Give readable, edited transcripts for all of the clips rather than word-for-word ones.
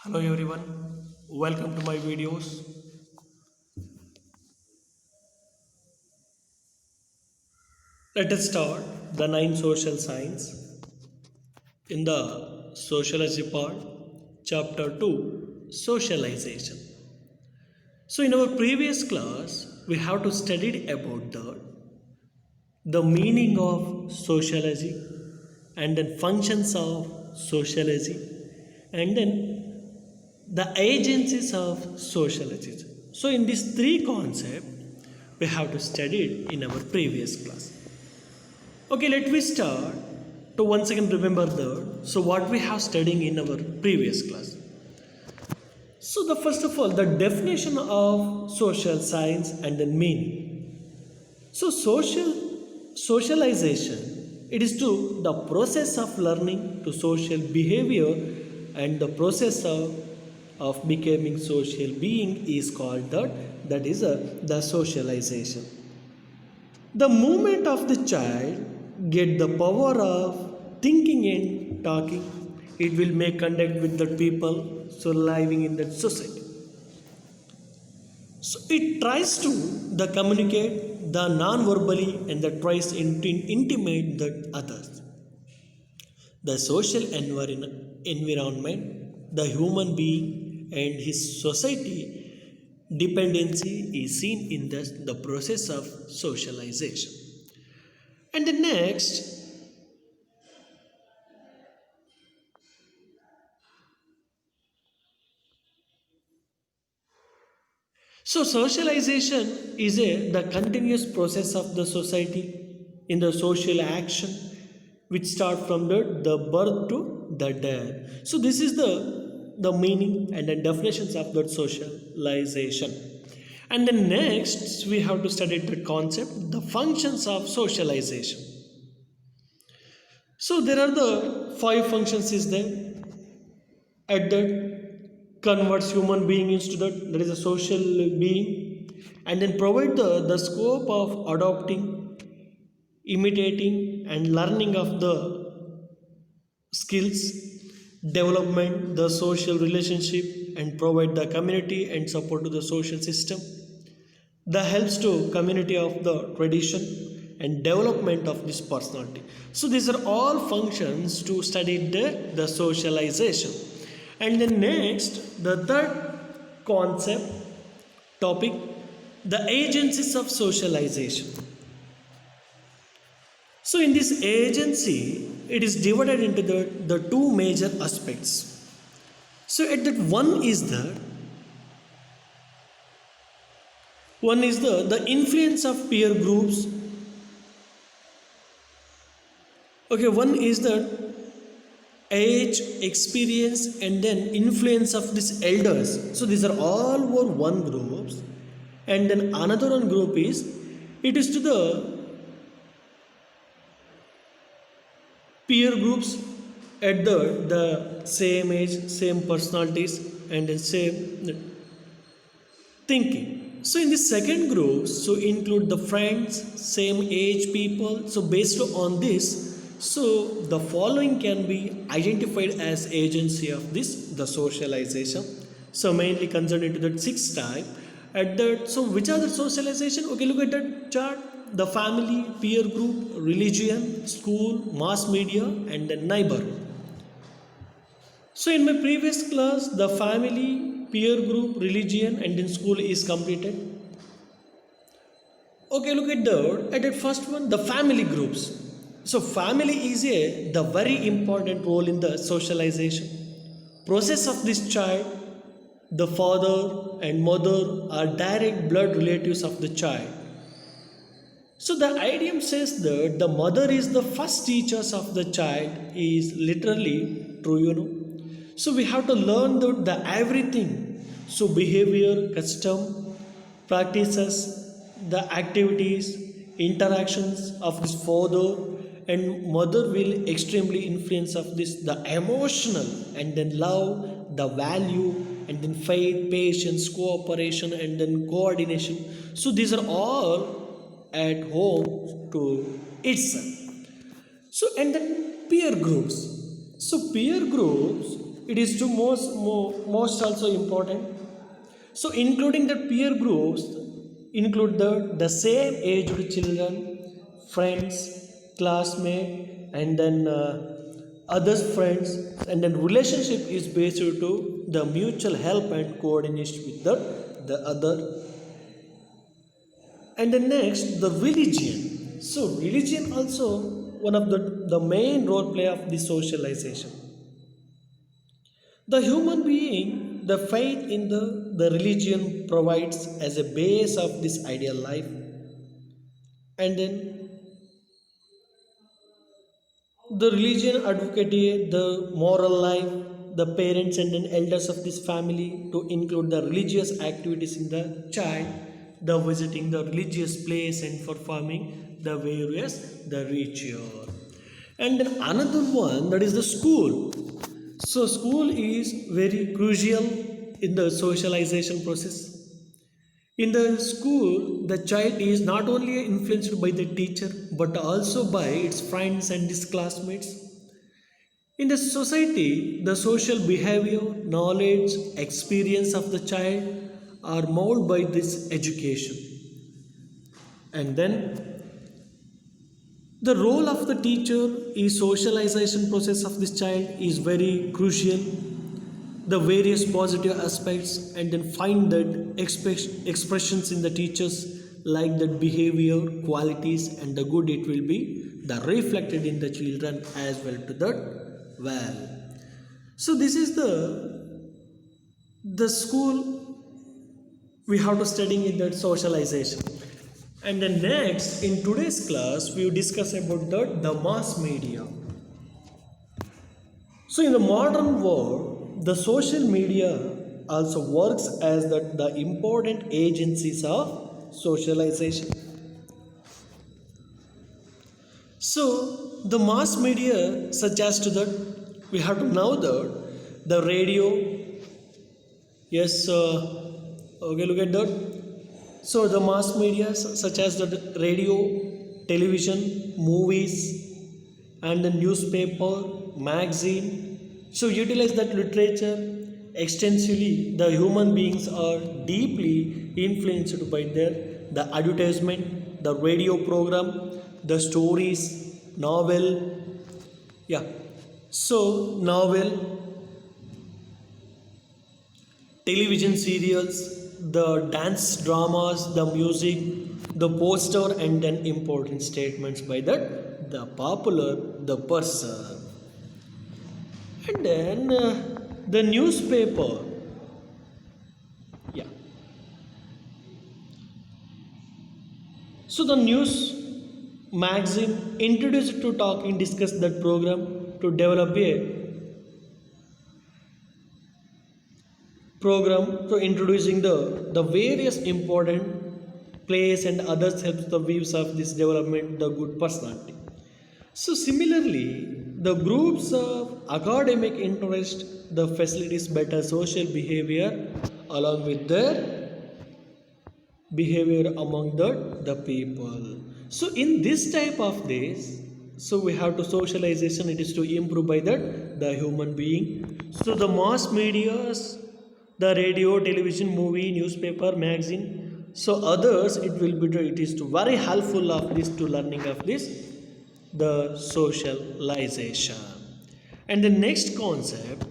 Hello everyone, welcome to my videos. Let us start the nine social science in the sociology part, chapter 2, socialization. So in our previous class, we have to study about the meaning of sociology and then functions of sociology and then the agencies of sociology. So in these three concepts, we have to study it in our previous class. Okay, let me start to once again remember so what we have studying in our previous class. So the first of all, the definition of social science and the meaning. So socialization, it is to the process of learning to social behavior and the process of becoming social being is called that is the socialization. The moment of the child get the power of thinking and talking, it will make contact with the people so living in that society. So it tries to the communicate the non-verbally and the tries to intimate the others. The social environment, the human being and his society dependency is seen in the process of socialization. And the next, so socialization is the continuous process of the society in the social action which start from the birth to the death. So this is the meaning and the definitions of that socialization. And then next we have to study the concept, the functions of socialization. So there are the five functions is there at that converts human being into that is a social being and then provide the scope of adopting, imitating and learning of the skills, development the social relationship and provide the community and support to the social system, the helps to community of the tradition and development of this personality. So these are all functions to study the socialization. And then next, the third concept topic, the agencies of socialization. So in this agency, it is divided into the two major aspects. So at that one is the influence of peer groups. Okay, one is the age, experience, and then influence of these elders. So these are all over one groups, and then another one group is it is to the peer groups at the same age, same personalities, and the same thinking. So in the second group, so include the friends, same age people. So based on this, so the following can be identified as agency of this the socialization. So mainly concerned into that six type. At that, so which are the socialization? Okay, look at that chart. The family, peer group, religion, school, mass media, and the neighborhood. So in my previous class, the family, peer group, religion, and then school is completed. Okay, look at that first one, the family groups. So family is the very important role in the socialization process of this child. The father and mother are direct blood relatives of the child. So the idiom says that the mother is the first teachers of the child is literally true. So we have to learn the everything. So behavior, custom, practices, the activities, interactions of this father and mother will extremely influence of this the emotional and then love, the value and then faith, patience, cooperation and then coordination. So these are all at home to itself. So and then peer groups. So peer groups it is to most also important. So including the peer groups include the same aged children, friends, classmates, and then others friends, and then relationship is based to the mutual help and coordination with the other. And then next, the religion. So religion also one of the main role play of the socialization. The human being, the faith in the religion provides as a base of this ideal life. And then the religion advocated the moral life, the parents and then elders of this family to include the religious activities in the child, the visiting the religious place and performing the various the ritual. And then another one, that is the school. So school is very crucial in the socialization process. In the school, the child is not only influenced by the teacher but also by its friends and his classmates. In the society, the social behavior, knowledge, experience of the child are molded by this education. And then the role of the teacher is socialization process of this child is very crucial. The various positive aspects and then find that expressions in the teachers like that behavior qualities and the good it will be the reflected in the children as well to that well. So this is the school we have to study in that socialization. And then next in today's class we will discuss about the mass media. So in the modern world, the social media also works as the important agencies of socialization. So the mass media suggests that we have to know that the radio, yes, okay, look at that. So the mass media such as the radio, television, movies, and the newspaper, magazine. So utilize that literature extensively. The human beings are deeply influenced by the advertisement, the radio program, the stories, novel. Yeah. So novel, television serials, the dance dramas, the music, the poster, and then important statements by the popular the person. And then the newspaper. Yeah. So the news magazine introduced to talking discuss that program to develop a program to introducing the various important plays and others helps the views of this development the good personality. So similarly, the groups of academic interest, the facilities better social behavior along with their behavior among the people. So in this type of this, so we have to socialization, it is to improve by that the human being. So the mass medias, the radio, television, movie, newspaper, magazine, so others it will be it is to very helpful of this to learning of this the socialization. And the next concept,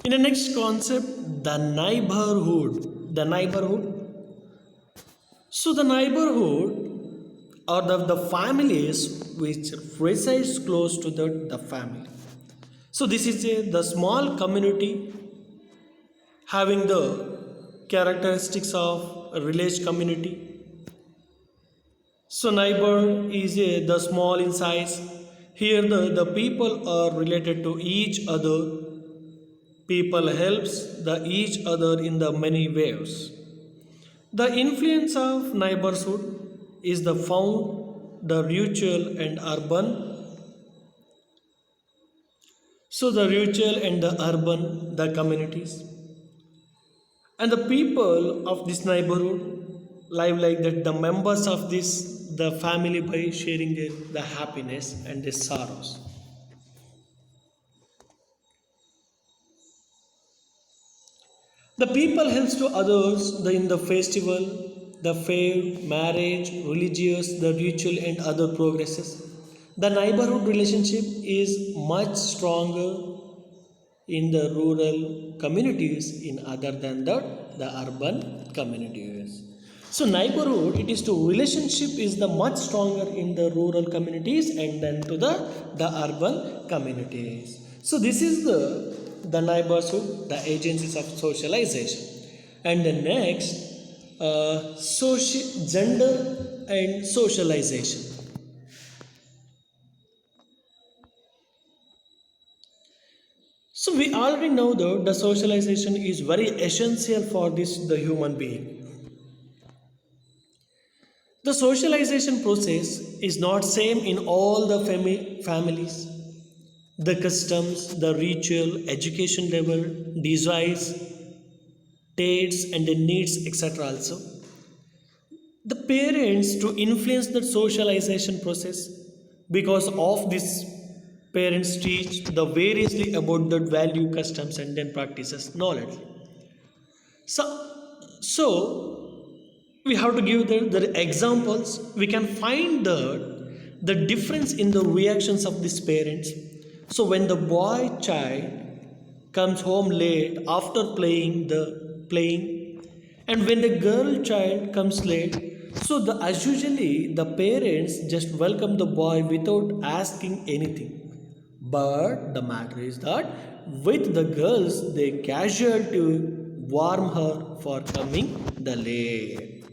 in the next concept, the neighborhood. So the neighborhood are the families which resides close to the family. So this is the small community having the characteristics of a village community. So neighbor is the small in size. Here the people are related to each other. People helps the each other in the many ways. The influence of neighborhood is the found the rural and urban. So the rural and the urban the communities and the people of this neighborhood live like that the members of this the family by sharing the happiness and the sorrows. The people helps to others in the festival, the fair, marriage, religious, the ritual and other progresses. The neighborhood relationship is much stronger in the rural communities in other than the urban communities. So neighborhood it is to relationship is the much stronger in the rural communities and then to the urban communities. So this is the neighborhood, the agencies of socialization. And the next gender and socialization. So we already know that the socialization is very essential for this the human being. The socialization process is not same in all the families. The customs, the ritual, education level, desires, tastes and the needs, etc. Also, the parents to influence the socialization process because of this parents teach the variously about the value, customs, and then practices knowledge. So, so we have to give the examples. We can find the difference in the reactions of these parents. So when the boy child comes home late after playing, and when the girl child comes late, so as usually the parents just welcome the boy without asking anything. But the matter is that with the girls, they casual to warm her for coming the late.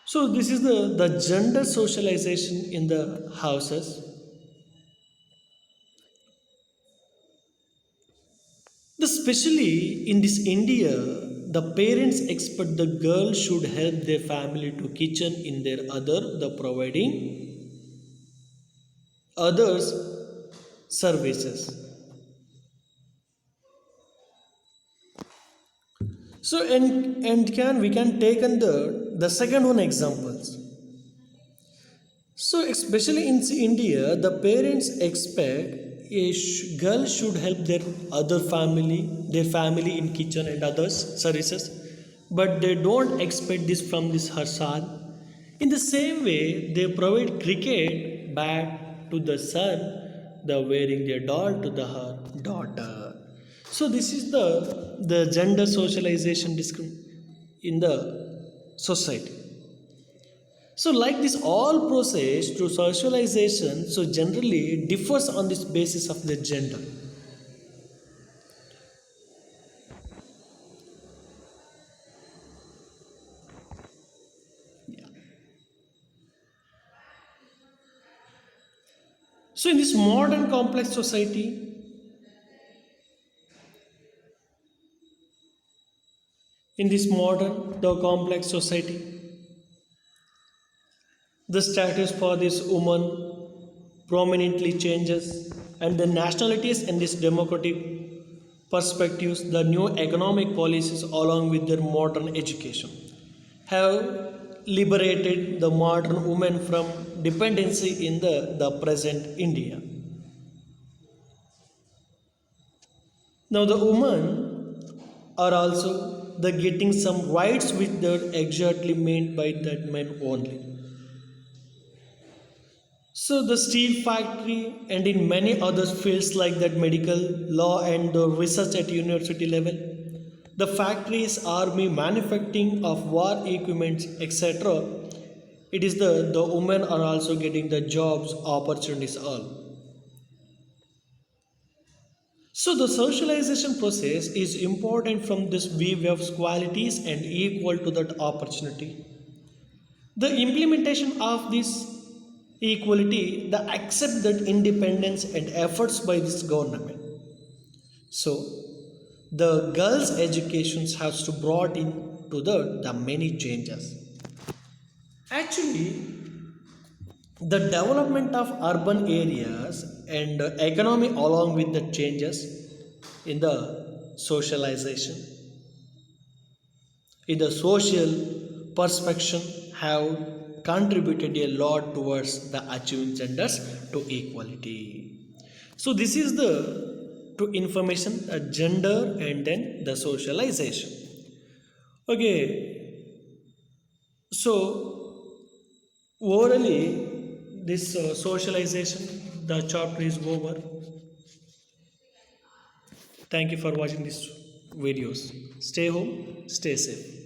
So this is the gender socialization in the houses. Especially in this India, the parents expect the girl should help their family to kitchen in their other the providing others services. So and can we can take on the second one examples. So especially in India, the parents expect a girl should help their family in kitchen and others services, but they don't expect this from this her son. In the same way, they provide cricket bat to the son, the wearing their doll to the her daughter. So this is the gender socialization in the society. So like this all process to socialization so generally differs on this basis of the gender. So in this modern complex society, the complex society, the status for this woman prominently changes, and the nationalities and this democratic perspectives, the new economic policies along with their modern education have liberated the modern woman from dependency in the present India. Now the women are also the getting some rights which they exactly meant by that men only. So the steel factory and in many other fields like that medical, law and the research at university level, the factories, army, manufacturing of war equipments, etc. It is the women are also getting the jobs, opportunities all. So the socialization process is important from this view of qualities and equal to that opportunity. The implementation of this equality, the accept that independence and efforts by this government. So the girls' education has to brought in to the many changes. Actually, the development of urban areas and economy along with the changes in the socialization in the social perspection have contributed a lot towards the achieving genders to equality. So this is the to information gender and then the socialization. Okay, so orally this socialization the chapter is over. Thank you for watching these videos. Stay home, stay safe.